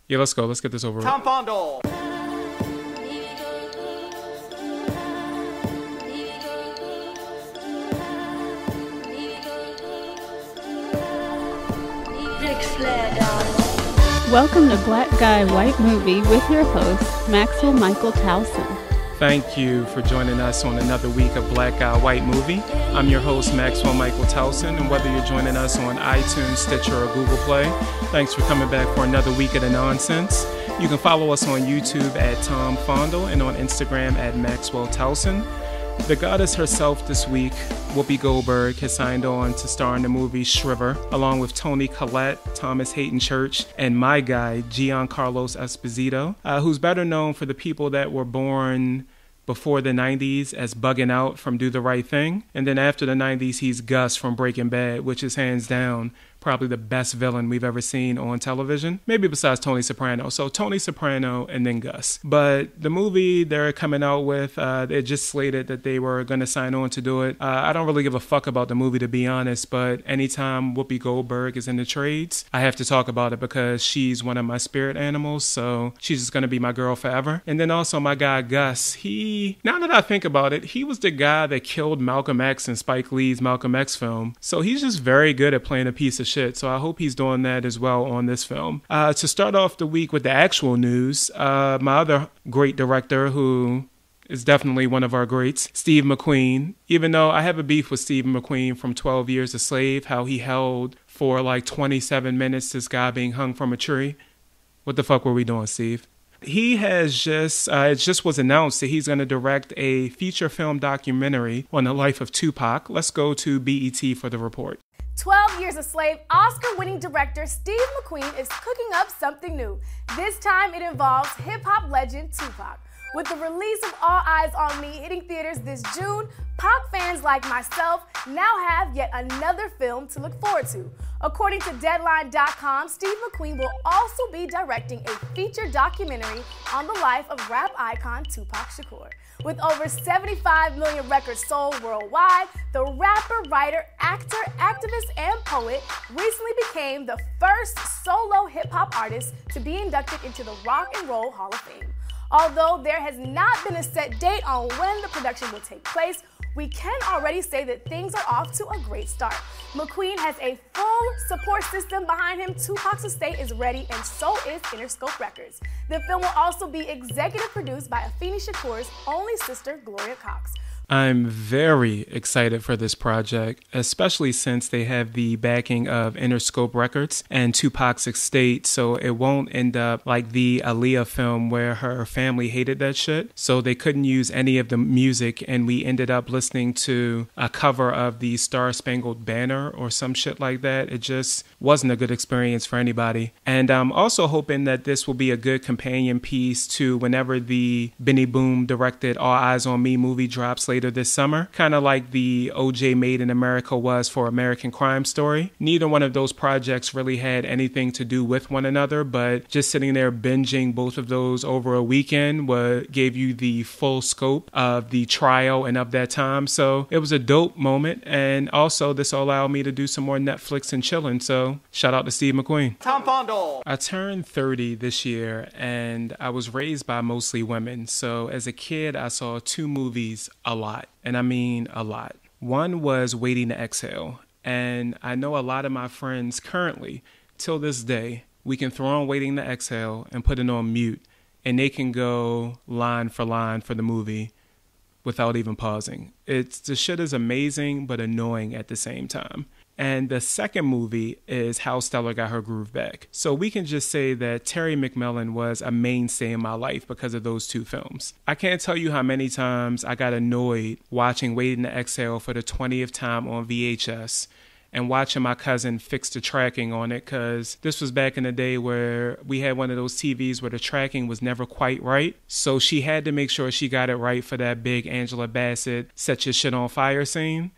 Yeah, let's go. Let's get this over with. Tom Fondle. Welcome to Black Guy White Movie with your host, Maxwell Michael Towson. Thank you for joining us on another week of Black Guy White Movie. I'm your host, Maxwell Michael Towson, and whether you're joining us on iTunes, Stitcher, or Google Play, thanks for coming back for another week of the nonsense. You can follow us on YouTube at Tom Fondle and on Instagram at Maxwell Towson. The goddess herself this week, Whoopi Goldberg, has signed on to star in the movie Shriver, along with Toni Collette, Thomas Hayden Church, and my guy, Giancarlo Esposito, who's better known for the people that were born before the 90s as Bugging Out from Do the Right Thing. And then after the 90s, he's Gus from Breaking Bad, which is hands down probably the best villain we've ever seen on television, maybe besides Tony Soprano. So Tony Soprano and then Gus. But the movie they're coming out with, they just slated that they were going to sign on to do it. I don't really give a fuck about the movie, to be honest, but anytime Whoopi Goldberg is in the trades, I have to talk about it because she's one of my spirit animals, so she's just going to be my girl forever. And then also my guy Gus, now that I think about it, he was the guy that killed Malcolm X in Spike Lee's Malcolm X film. So he's just very good at playing a piece of shit. So I hope he's doing that as well on this film. To start off the week with the actual news, my other great director who is definitely one of our greats, Steve McQueen. Even though I have a beef with Steve McQueen from 12 Years a Slave, how he held for like 27 minutes this guy being hung from a tree. What the fuck were we doing, Steve? He has just, it just was announced that he's going to direct a feature film documentary on the life of Tupac. Let's go to BET for the report. 12 Years a Slave Oscar-winning director Steve McQueen is cooking up something new. This time it involves hip-hop legend Tupac. With the release of All Eyez on Me hitting theaters this June, Pac fans like myself now have yet another film to look forward to. According to Deadline.com, Steve McQueen will also be directing a feature documentary on the life of rap icon Tupac Shakur. With over 75 million records sold worldwide, the rapper, writer, actor, activist, and poet recently became the first solo hip-hop artist to be inducted into the Rock and Roll Hall of Fame. Although there has not been a set date on when the production will take place, we can already say that things are off to a great start. McQueen has a full support system behind him. Tupac's estate is ready, and so is Interscope Records. The film will also be executive produced by Afeni Shakur's only sister, Gloria Cox. I'm very excited for this project, especially since they have the backing of Interscope Records and Tupac's estate, so it won't end up like the Aaliyah film where her family hated that shit, so they couldn't use any of the music, and we ended up listening to a cover of the Star Spangled Banner or some shit like that. It just wasn't a good experience for anybody. And I'm also hoping that this will be a good companion piece to whenever the Benny Boom directed All Eyez on Me movie drops later this summer, kind of like the O.J. Made in America was for American Crime Story. Neither one of those projects really had anything to do with one another, but just sitting there binging both of those over a weekend gave you the full scope of the trial and of that time. So it was a dope moment, and also this will allow me to do some more Netflix and chilling. So shout out to Steve McQueen. Tom Fondle. I turned 30 this year, and I was raised by mostly women. So as a kid, I saw two movies a lot. And I mean a lot. One was Waiting to Exhale. And I know a lot of my friends currently, till this day, we can throw on Waiting to Exhale and put it on mute, and they can go line for line for the movie without even pausing. The shit is amazing, but annoying at the same time. And the second movie is How Stella Got Her Groove Back. So we can just say that Terry McMillan was a mainstay in my life because of those two films. I can't tell you how many times I got annoyed watching Waiting to Exhale for the 20th time on VHS and watching my cousin fix the tracking on it, because this was back in the day where we had one of those TVs where the tracking was never quite right. So she had to make sure she got it right for that big Angela Bassett set your shit on fire scene,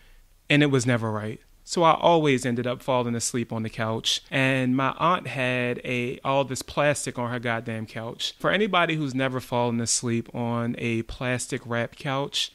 and it was never right. So I always ended up falling asleep on the couch. And my aunt had all this plastic on her goddamn couch. For anybody who's never fallen asleep on a plastic wrapped couch,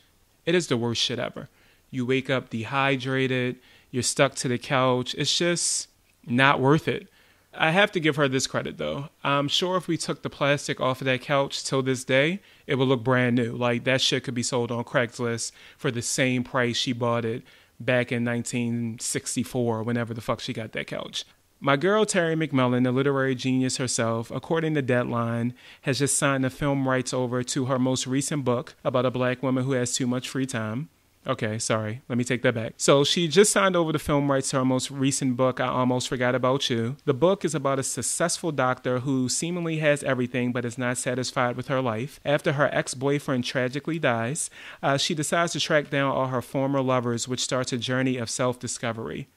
it is the worst shit ever. You wake up dehydrated, you're stuck to the couch. It's just not worth it. I have to give her this credit, though. I'm sure if we took the plastic off of that couch till this day, it would look brand new. Like, that shit could be sold on Craigslist for the same price she bought it back in 1964, whenever the fuck she got that couch. My girl Terry McMillan, the literary genius herself, according to Deadline, has just signed the film rights over to her most recent book about a black woman who has too much free time. Okay, sorry. Let me take that back. So she just signed over the film rights to her most recent book, I Almost Forgot About You. The book is about a successful doctor who seemingly has everything but is not satisfied with her life. After her ex-boyfriend tragically dies, she decides to track down all her former lovers, which starts a journey of self-discovery.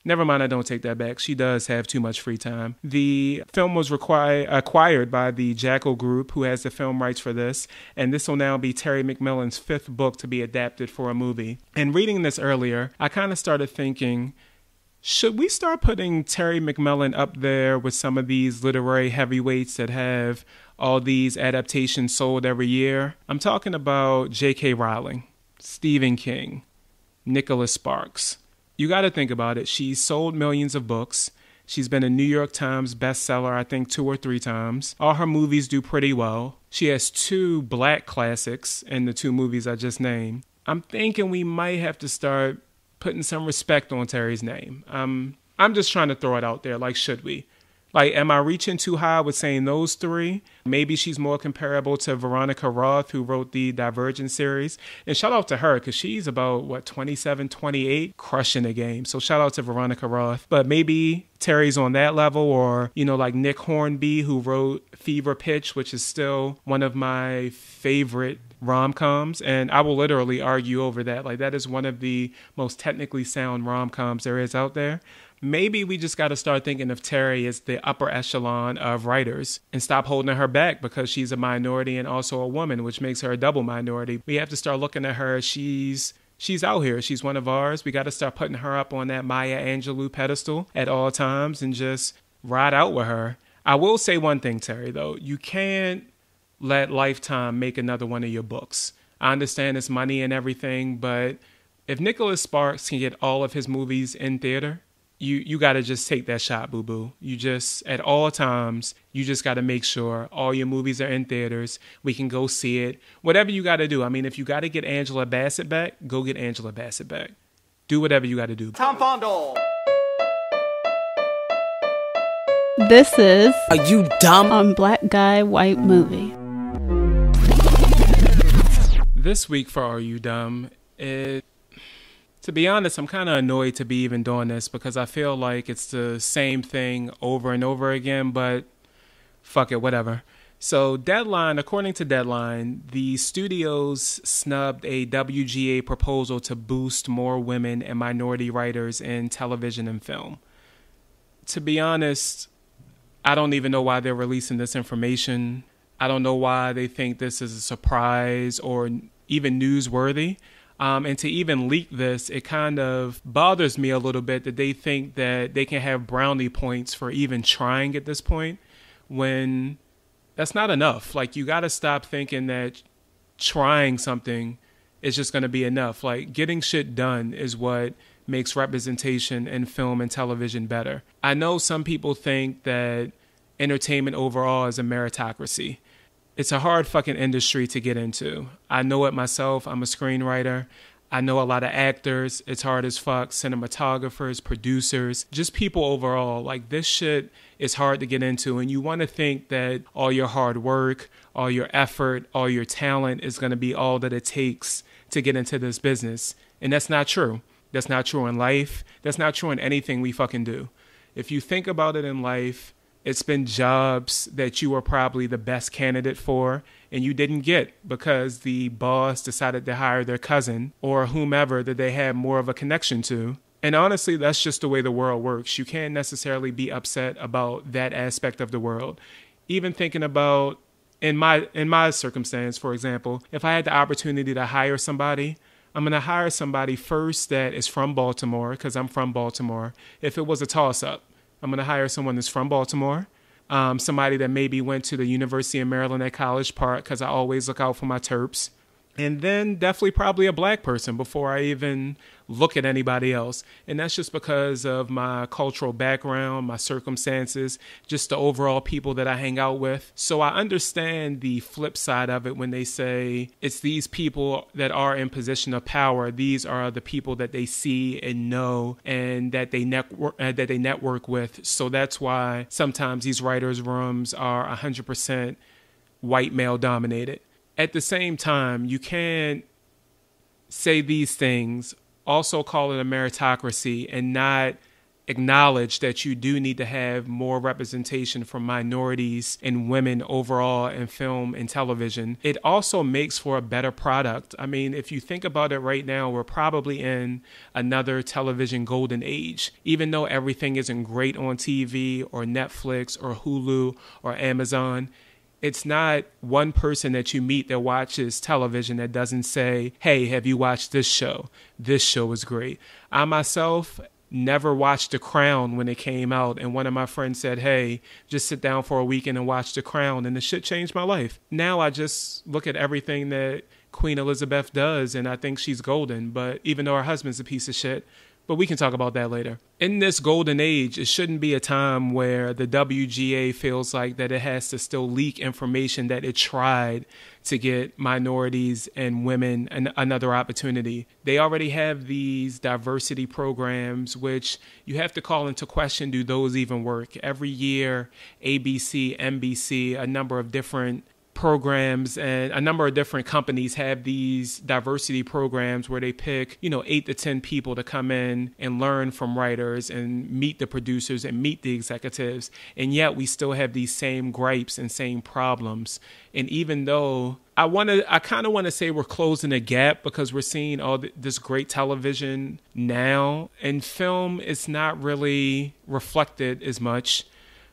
Never mind, I don't take that back. She does have too much free time. The film was acquired by the Jackal Group, who has the film rights for this, and this will now be Terry McMillan's 5th book to be adapted for a movie. And reading this earlier, I kind of started thinking, should we start putting Terry McMillan up there with some of these literary heavyweights that have all these adaptations sold every year? I'm talking about J.K. Rowling, Stephen King, Nicholas Sparks. You got to think about it. She's sold millions of books. She's been a New York Times bestseller, I think 2 or 3 times. All her movies do pretty well. She has 2 black classics in the 2 movies I just named. I'm thinking we might have to start putting some respect on Terry's name. I'm just trying to throw it out there. Like, should we? Like, am I reaching too high with saying those 3? Maybe she's more comparable to Veronica Roth, who wrote the Divergent series. And shout out to her, because she's about, 27, 28, crushing the game. So shout out to Veronica Roth. But maybe Terry's on that level, or, like Nick Hornby, who wrote Fever Pitch, which is still one of my favorite rom-coms, and I will literally argue over that. Like, that is one of the most technically sound rom-coms there is out there. Maybe we just got to start thinking of Terry as the upper echelon of writers and stop holding her back because she's a minority and also a woman, which makes her a double minority. We have to start looking at her. She's out here. She's one of ours. We got to start putting her up on that Maya Angelou pedestal at all times and just ride out with her. I will say one thing, Terry, though. You can't let Lifetime make another one of your books. I understand it's money and everything, but if Nicholas Sparks can get all of his movies in theater, you got to just take that shot, boo-boo. You just, at all times, you just got to make sure all your movies are in theaters. We can go see it. Whatever you got to do. I mean, if you got to get Angela Bassett back, go get Angela Bassett back. Do whatever you got to do. Tom Fondle. This is Are You Dumb? On Black Guy White Movie. This week for Are You Dumb, to be honest, I'm kind of annoyed to be even doing this because I feel like it's the same thing over and over again, but fuck it, whatever. So Deadline, according to Deadline, the studios snubbed a WGA proposal to boost more women and minority writers in television and film. To be honest, I don't even know why they're releasing this information. I don't know why they think this is a surprise or even newsworthy. And to even leak this, it kind of bothers me a little bit that they think that they can have brownie points for even trying at this point when that's not enough. Like, you got to stop thinking that trying something is just going to be enough. Like, getting shit done is what makes representation in film and television better. I know some people think that entertainment overall is a meritocracy. It's a hard fucking industry to get into. I know it myself. I'm a screenwriter. I know a lot of actors. It's hard as fuck. Cinematographers, producers, just people overall. Like, this shit is hard to get into. And you want to think that all your hard work, all your effort, all your talent is going to be all that it takes to get into this business. And that's not true. That's not true in life. That's not true in anything we fucking do. If you think about it in life, it's been jobs that you were probably the best candidate for and you didn't get because the boss decided to hire their cousin or whomever that they had more of a connection to. And honestly, that's just the way the world works. You can't necessarily be upset about that aspect of the world. Even thinking about in my circumstance, for example, if I had the opportunity to hire somebody, I'm going to hire somebody first that is from Baltimore because I'm from Baltimore. If it was a toss-up, I'm going to hire someone that's from Baltimore, somebody that maybe went to the University of Maryland at College Park because I always look out for my Terps, And then definitely probably a black person before I even look at anybody else. And that's just because of my cultural background, my circumstances, just the overall people that I hang out with. So I understand the flip side of it when they say it's these people that are in position of power. These are the people that they see and know and that they network with. So that's why sometimes these writers' rooms are 100% white male dominated. At the same time, you can't say these things, also call it a meritocracy, and not acknowledge that you do need to have more representation from minorities and women overall in film and television. It also makes for a better product. I mean, if you think about it right now, we're probably in another television golden age. Even though everything isn't great on TV or Netflix or Hulu or Amazon, it's not one person that you meet that watches television that doesn't say, hey, have you watched this show? This show is great. I myself never watched The Crown when it came out, and one of my friends said, hey, just sit down for a weekend and watch The Crown, and the shit changed my life. Now I just look at everything that Queen Elizabeth does, and I think she's golden, but even though her husband's a piece of shit. But we can talk about that later. In this golden age, it shouldn't be a time where the WGA feels like that it has to still leak information that it tried to get minorities and women another opportunity. They already have these diversity programs, which you have to call into question, do those even work? Every year, ABC, NBC, a number of different programs and a number of different companies have these diversity programs where they pick, 8 to 10 people to come in and learn from writers and meet the producers and meet the executives. And yet we still have these same gripes and same problems. And even though I kind of want to say we're closing a gap because we're seeing all this great television now, and film is not really reflected as much.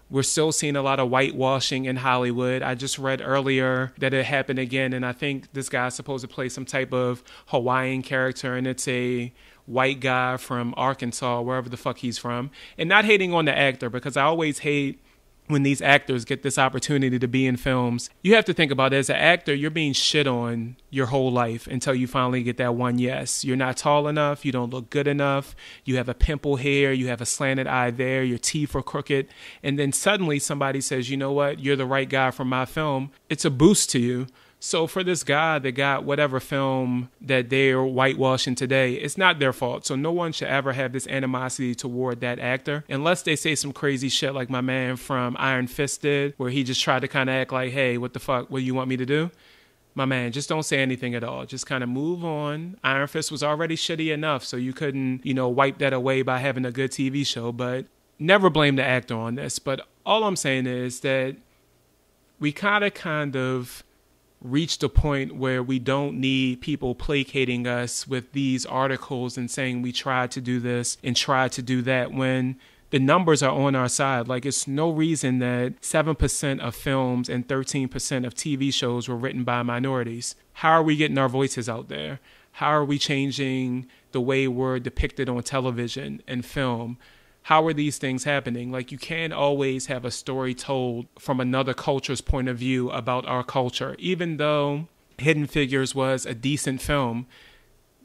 We're still seeing a lot of whitewashing in Hollywood. I just read earlier that it happened again, and I think this guy's supposed to play some type of Hawaiian character, and it's a white guy from Arkansas, wherever the fuck he's from. And not hating on the actor, because I always hate when these actors get this opportunity to be in films. You have to think about it. As an actor, you're being shit on your whole life until you finally get that one yes. You're not tall enough. You don't look good enough. You have a pimple here. You have a slanted eye there. Your teeth are crooked. And then suddenly somebody says, you know what? You're the right guy for my film. It's a boost to you. So for this guy that got whatever film that they're whitewashing today, it's not their fault. So no one should ever have this animosity toward that actor unless they say some crazy shit like my man from Iron Fist did, where he just tried to kind of act like, hey, what the fuck, what do you want me to do? My man, just don't say anything at all. Just kind of move on. Iron Fist was already shitty enough, so you couldn't, wipe that away by having a good TV show. But never blame the actor on this. But all I'm saying is that we kind of reached a point where we don't need people placating us with these articles and saying we tried to do this and tried to do that when the numbers are on our side. Like, it's no reason that 7% of films and 13% of TV shows were written by minorities. How are we getting our voices out there? How are we changing the way we're depicted on television and film? How are these things happening? Like, you can't always have a story told from another culture's point of view about our culture. Even though Hidden Figures was a decent film,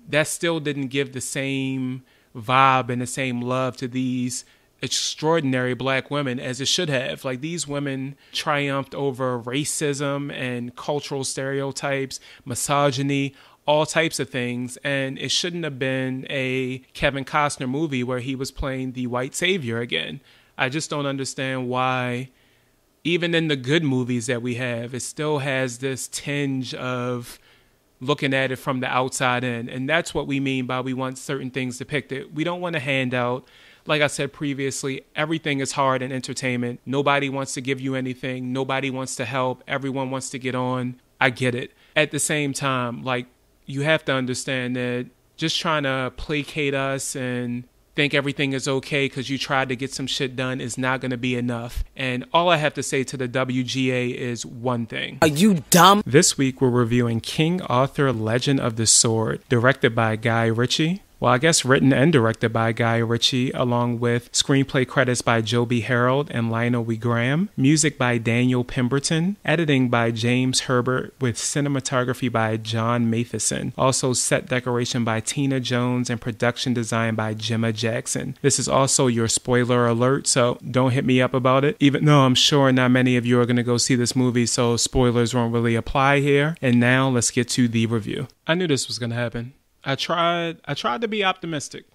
that still didn't give the same vibe and the same love to these extraordinary black women as it should have. Like, these women triumphed over racism and cultural stereotypes, misogyny, all types of things, and it shouldn't have been a Kevin Costner movie where he was playing the white savior again. I just don't understand why, even in the good movies that we have, it still has this tinge of looking at it from the outside in, and that's what we mean by we want certain things depicted. We don't want a handout. Like I said previously, everything is hard in entertainment. Nobody wants to give you anything. Nobody wants to help. Everyone wants to get on. I get it. At the same time, you have to understand that just trying to placate us and think everything is okay because you tried to get some shit done is not going to be enough. And all I have to say to the WGA is one thing. Are you dumb? This week we're reviewing King Arthur Legend of the Sword, directed by Guy Ritchie. Well, I guess written and directed by Guy Ritchie, along with screenplay credits by Joby Harold and Lionel W. Graham, music by Daniel Pemberton, editing by James Herbert, with cinematography by John Matheson. Also set decoration by Tina Jones and production design by Gemma Jackson. This is also your spoiler alert, so don't hit me up about it, even though I'm sure not many of you are going to go see this movie, so spoilers won't really apply here. And now let's get to the review. I knew this was going to happen. I tried to be optimistic.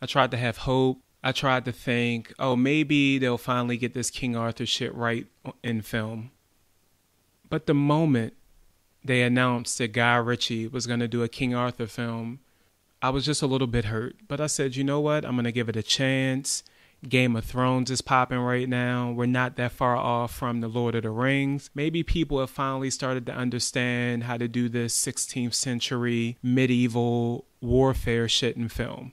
I tried to have hope. I tried to think, oh, maybe they'll finally get this King Arthur shit right in film. But the moment they announced that Guy Ritchie was going to do a King Arthur film, I was just a little bit hurt. But I said, you know what? I'm going to give it a chance. Game of Thrones is popping right now. We're not that far off from the Lord of the Rings. Maybe people have finally started to understand how to do this 16th century medieval warfare shit in film.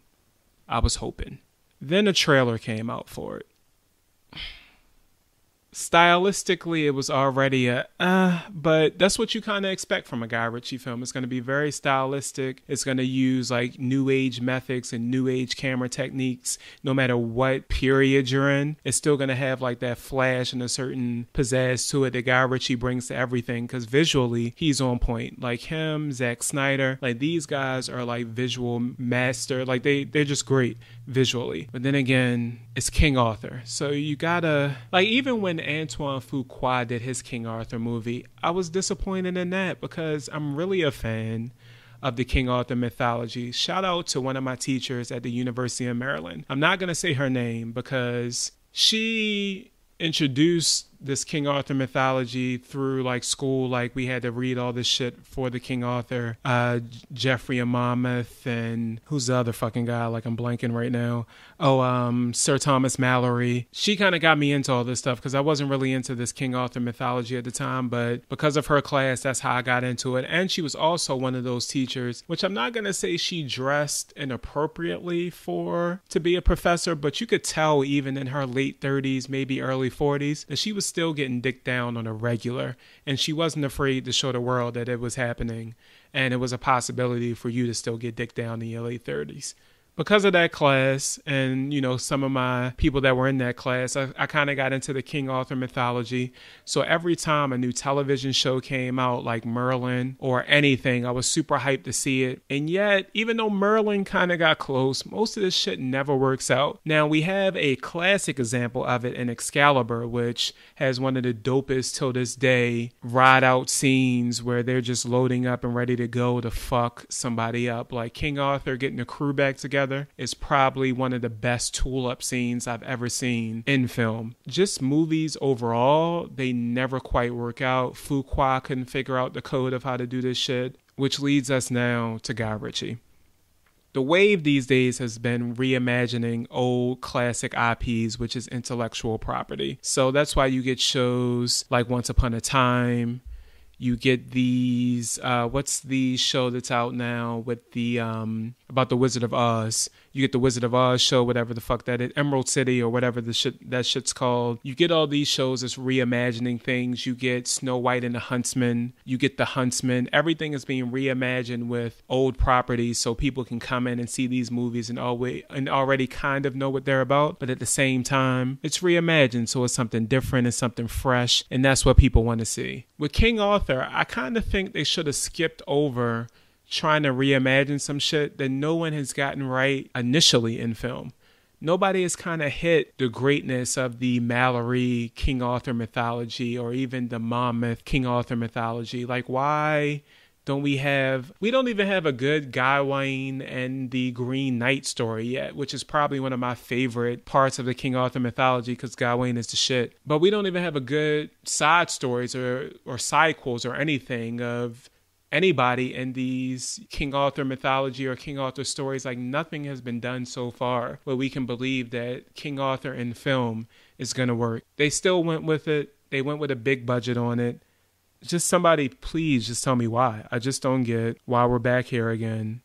I was hoping. Then a trailer came out for it. Stylistically, it was already but that's what you kind of expect from a Guy Ritchie film. It's going to be very stylistic. It's going to use like new age methods and new age camera techniques. No matter what period you're in, it's still going to have like that flash and a certain pizzazz to it that Guy Ritchie brings to everything, because visually he's on point. Like him, Zack Snyder, like these guys are like visual master. Like they're just great visually. But then again, it's King Arthur, so you gotta, like, even when Antoine Fuqua did his King Arthur movie, I was disappointed in that because I'm really a fan of the King Arthur mythology. Shout out to one of my teachers at the University of Maryland. I'm not gonna say her name because she introduced this King Arthur mythology through like school. Like we had to read all this shit for the King Arthur, Geoffrey of Monmouth, and who's the other fucking guy, like I'm blanking right now, Sir Thomas Malory. She kind of got me into all this stuff because I wasn't really into this King Arthur mythology at the time, but because of her class, that's how I got into it. And she was also one of those teachers, which I'm not gonna say she dressed inappropriately to be a professor, but you could tell even in her late 30s, maybe early 40s, that she was still getting dicked down on a regular, and she wasn't afraid to show the world that it was happening and it was a possibility for you to still get dicked down in your late 30s. Because of that class and, you know, some of my people that were in that class, I kind of got into the King Arthur mythology. So every time a new television show came out, like Merlin or anything, I was super hyped to see it. And yet, even though Merlin kind of got close, most of this shit never works out. Now, we have a classic example of it in Excalibur, which has one of the dopest till this day ride out scenes where they're just loading up and ready to go to fuck somebody up. Like King Arthur getting the crew back together is probably one of the best tool-up scenes I've ever seen in film. Just movies overall, they never quite work out. Fuqua couldn't figure out the code of how to do this shit, which leads us now to Guy Ritchie. The wave these days has been reimagining old classic IPs, which is intellectual property. So that's why you get shows like Once Upon a Time. You get these, what's the show that's out now with the, about the Wizard of Oz? You get the Wizard of Oz show, whatever the fuck that is, Emerald City or whatever that shit's called. You get all these shows that's reimagining things. You get Snow White and the Huntsman. You get the Huntsman. Everything is being reimagined with old properties so people can come in and see these movies and already kind of know what they're about. But at the same time, it's reimagined, so it's something different and something fresh, and that's what people want to see. With King Arthur, I kind of think they should have skipped over trying to reimagine some shit that no one has gotten right initially in film. Nobody has kind of hit the greatness of the Malory King Arthur mythology or even the Monmouth King Arthur mythology. Like, why don't we don't even have a good Gawain and the Green Knight story yet, which is probably one of my favorite parts of the King Arthur mythology because Gawain is the shit. But we don't even have a good side stories or sidequels or anything of anybody in these King Arthur mythology or King Arthur stories. Like, nothing has been done so far where we can believe that King Arthur in film is going to work. They still went with it. They went with a big budget on it. Just somebody, please just tell me why. I just don't get why we're back here again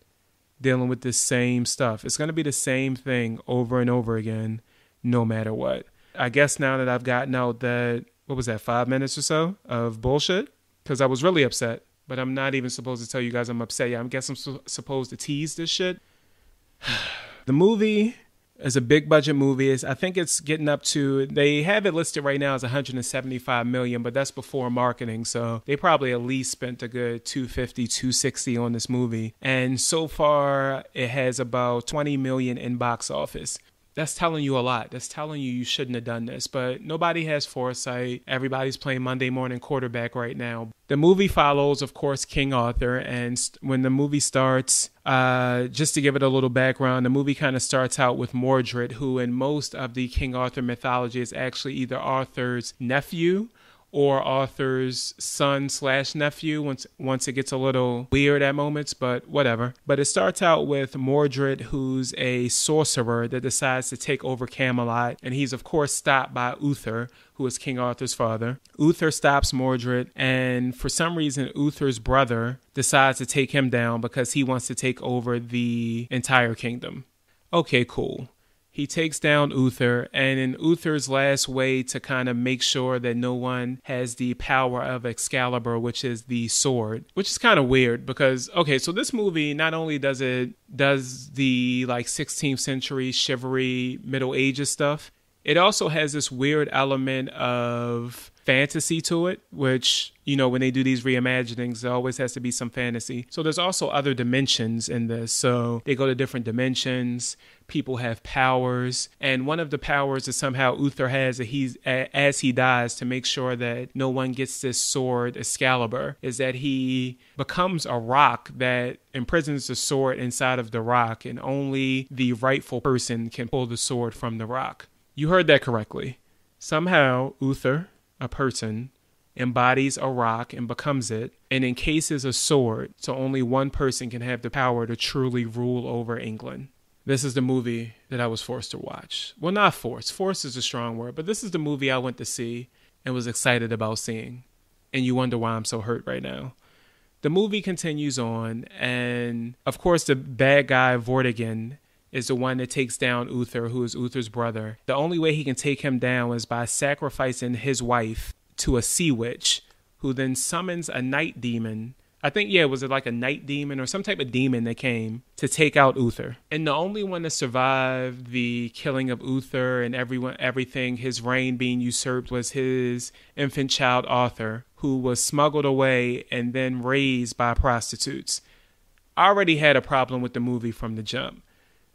dealing with this same stuff. It's going to be the same thing over and over again, no matter what. I guess now that I've gotten out that, 5 minutes or so of bullshit? Because I was really upset. But I'm not even supposed to tell you guys I'm upset yet. I guess I'm supposed to tease this shit. The movie is a big budget movie. I think it's getting up to, they have it listed right now as $175 million, but that's before marketing. So they probably at least spent a good $250, $260 on this movie. And so far it has about $20 million in box office. That's telling you a lot. That's telling you shouldn't have done this. But nobody has foresight. Everybody's playing Monday morning quarterback right now. The movie follows, of course, King Arthur. And when the movie starts, just to give it a little background, the movie kind of starts out with Mordred, who in most of the King Arthur mythology is actually either Arthur's nephew or Arthur's son/nephew once it gets a little weird at moments, but whatever. But it starts out with Mordred, who's a sorcerer that decides to take over Camelot, and he's of course stopped by Uther, who is King Arthur's father. Uther stops Mordred, and for some reason Uther's brother decides to take him down because he wants to take over the entire kingdom. Okay, cool. He takes down Uther, and in Uther's last way to kind of make sure that no one has the power of Excalibur, which is the sword, which is kind of weird because, okay, so this movie not only does the like 16th century chivalry, Middle Ages stuff, it also has this weird element of fantasy to it, which, you know, when they do these reimaginings, there always has to be some fantasy. So there's also other dimensions in this. So they go to different dimensions. People have powers. And one of the powers that somehow Uther has that as he dies to make sure that no one gets this sword Excalibur is that he becomes a rock that imprisons the sword inside of the rock, and only the rightful person can pull the sword from the rock. You heard that correctly. Somehow Uther, a person, embodies a rock and becomes it, and encases a sword, so only one person can have the power to truly rule over England. This is the movie that I was forced to watch. Well, not forced. Forced is a strong word, but this is the movie I went to see and was excited about seeing. And you wonder why I'm so hurt right now. The movie continues on, and of course the bad guy Vortigern is the one that takes down Uther, who is Uther's brother. The only way he can take him down is by sacrificing his wife to a sea witch, who then summons a night demon. I think, was it like a night demon or some type of demon that came to take out Uther? And the only one that survived the killing of Uther and everything, his reign being usurped, was his infant child Arthur, who was smuggled away and then raised by prostitutes. I already had a problem with the movie from the jump.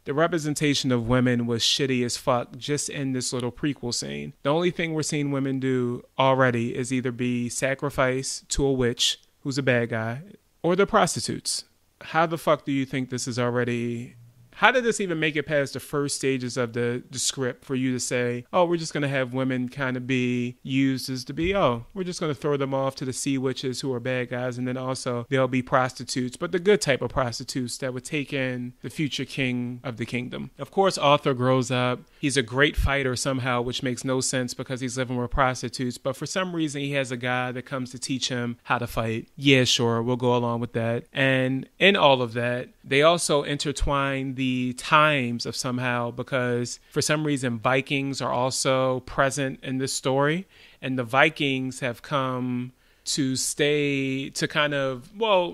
The representation of women was shitty as fuck just in this little prequel scene. The only thing we're seeing women do already is either be sacrificed to a witch, who's a bad guy, or they're prostitutes. How the fuck do you think this is already... How did this even make it past the first stages of the script for you to say, oh, we're just going to have women kind of be used as to be, we're just going to throw them off to the sea witches who are bad guys, and then also they'll be prostitutes, but the good type of prostitutes that would take in the future king of the kingdom. Of course, Arthur grows up. He's a great fighter somehow, which makes no sense because he's living with prostitutes, but for some reason he has a guy that comes to teach him how to fight. Yeah, sure, we'll go along with that. And in all of that, they also intertwine the times of somehow, because for some reason Vikings are also present in this story, and the Vikings have come to stay to kind of,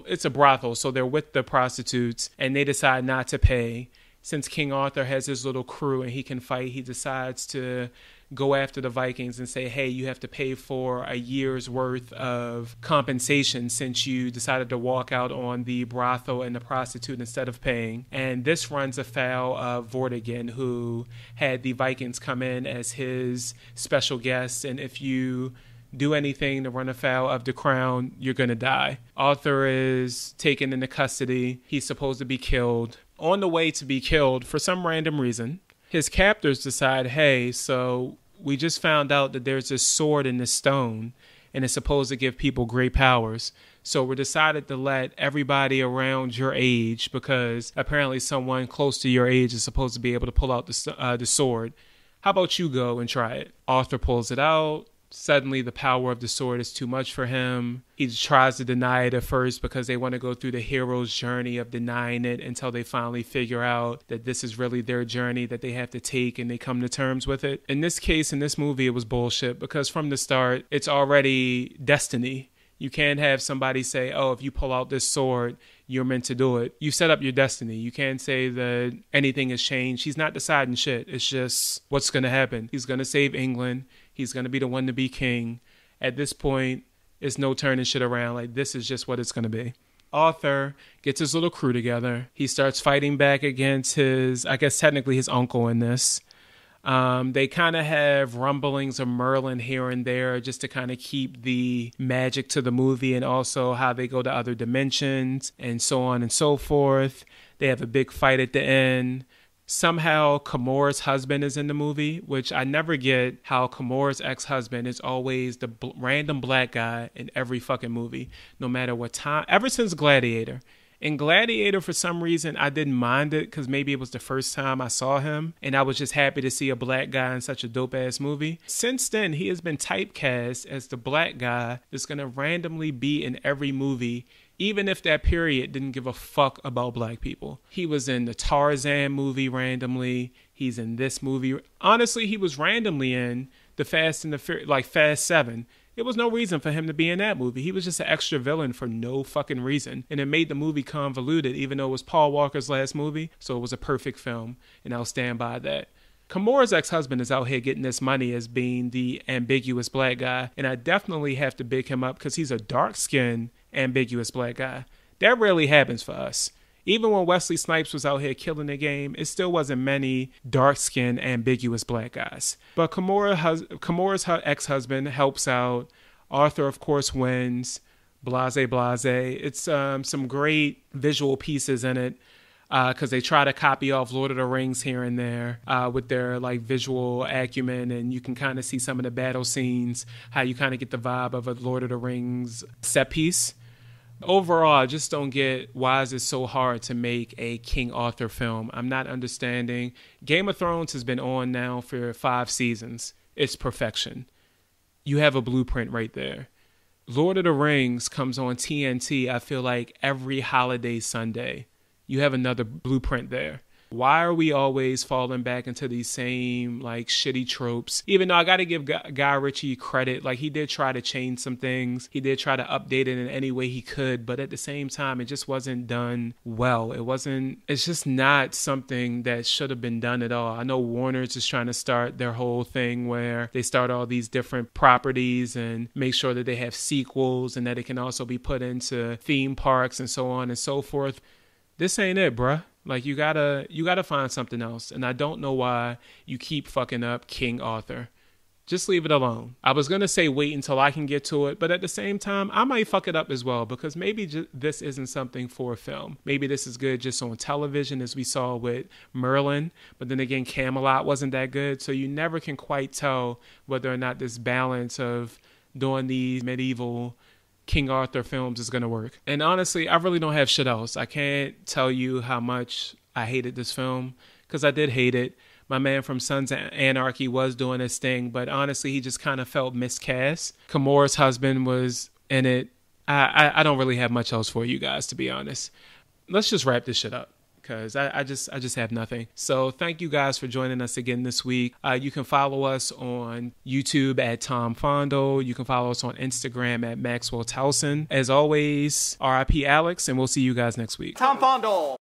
it's a brothel, so they're with the prostitutes and they decide not to pay. Since King Arthur has his little crew and he can fight, he decides to go after the Vikings and say, hey, you have to pay for a year's worth of compensation since you decided to walk out on the brothel and the prostitute instead of paying. And this runs afoul of Vortigern, who had the Vikings come in as his special guests, and if you do anything to run afoul of the crown, you're going to die. Arthur is taken into custody. He's supposed to be killed. On the way to be killed, for some random reason, his captors decide, hey, so we just found out that there's this sword in this stone, and it's supposed to give people great powers. So we decided to let everybody around your age, because apparently someone close to your age is supposed to be able to pull out the sword. How about you go and try it? Arthur pulls it out. Suddenly the power of the sword is too much for him. He tries to deny it at first because they want to go through the hero's journey of denying it until they finally figure out that this is really their journey that they have to take, and they come to terms with it. In this case, in this movie, it was bullshit because from the start, it's already destiny. You can't have somebody say, oh, if you pull out this sword, you're meant to do it. You set up your destiny. You can't say that anything has changed. He's not deciding shit. It's just what's going to happen. He's going to save England. He's going to be the one to be king. At this point, it's no turning shit around. Like, this is just what it's going to be. Arthur gets his little crew together. He starts fighting back against his, I guess technically his uncle in this. They kind of have rumblings of Merlin here and there just to kind of keep the magic to the movie, and also how they go to other dimensions and so on and so forth. They have a big fight at the end. Somehow Camora's husband is in the movie, which I never get, how Camora's ex-husband is always the random black guy in every fucking movie, no matter what time, ever since Gladiator. In Gladiator, for some reason, I didn't mind it because maybe it was the first time I saw him, and I was just happy to see a black guy in such a dope-ass movie. Since then, he has been typecast as the black guy that's going to randomly be in every movie, even if that period didn't give a fuck about black people. He was in the Tarzan movie randomly. He's in this movie. Honestly, he was randomly in the Fast and the Furious, like Fast 7. It was no reason for him to be in that movie. He was just an extra villain for no fucking reason. And it made the movie convoluted, even though it was Paul Walker's last movie. So it was a perfect film, and I'll stand by that. Camora's ex-husband is out here getting this money as being the ambiguous black guy. And I definitely have to big him up because he's a dark-skinned, ambiguous black guy. That rarely happens for us. Even when Wesley Snipes was out here killing the game, it still wasn't many dark-skinned, ambiguous black guys. But Camora's ex-husband helps out. Arthur, of course, wins. Blase, blase. It's some great visual pieces in it because they try to copy off Lord of the Rings here and there with their like visual acumen, and you can kind of see some of the battle scenes, how you kind of get the vibe of a Lord of the Rings set piece. Overall, I just don't get why is it so hard to make a King Arthur film. I'm not understanding. Game of Thrones has been on now for 5 seasons. It's perfection. You have a blueprint right there. Lord of the Rings comes on TNT, I feel like, every holiday Sunday. You have another blueprint there. Why are we always falling back into these same like shitty tropes? Even though I got to give Guy Ritchie credit, like he did try to change some things. He did try to update it in any way he could, but at the same time, it just wasn't done well. It's just not something that should have been done at all. I know Warner's is trying to start their whole thing where they start all these different properties and make sure that they have sequels and that it can also be put into theme parks and so on and so forth. This ain't it, bruh. Like, you gotta find something else. And I don't know why you keep fucking up King Arthur. Just leave it alone. I was going to say wait until I can get to it, but at the same time, I might fuck it up as well because maybe this isn't something for a film. Maybe this is good just on television as we saw with Merlin, but then again, Camelot wasn't that good. So you never can quite tell whether or not this balance of doing these medieval King Arthur films is going to work. And honestly, I really don't have shit else. I can't tell you how much I hated this film because I did hate it. My man from Sons of Anarchy was doing his thing, but honestly, he just kind of felt miscast. Camora's husband was in it. I don't really have much else for you guys, to be honest. Let's just wrap this shit up, because I just have nothing. So thank you guys for joining us again this week. You can follow us on YouTube at Tom Fondo. You can follow us on Instagram at Maxwell Towson. As always, RIP Alex, and we'll see you guys next week. Tom Fondo.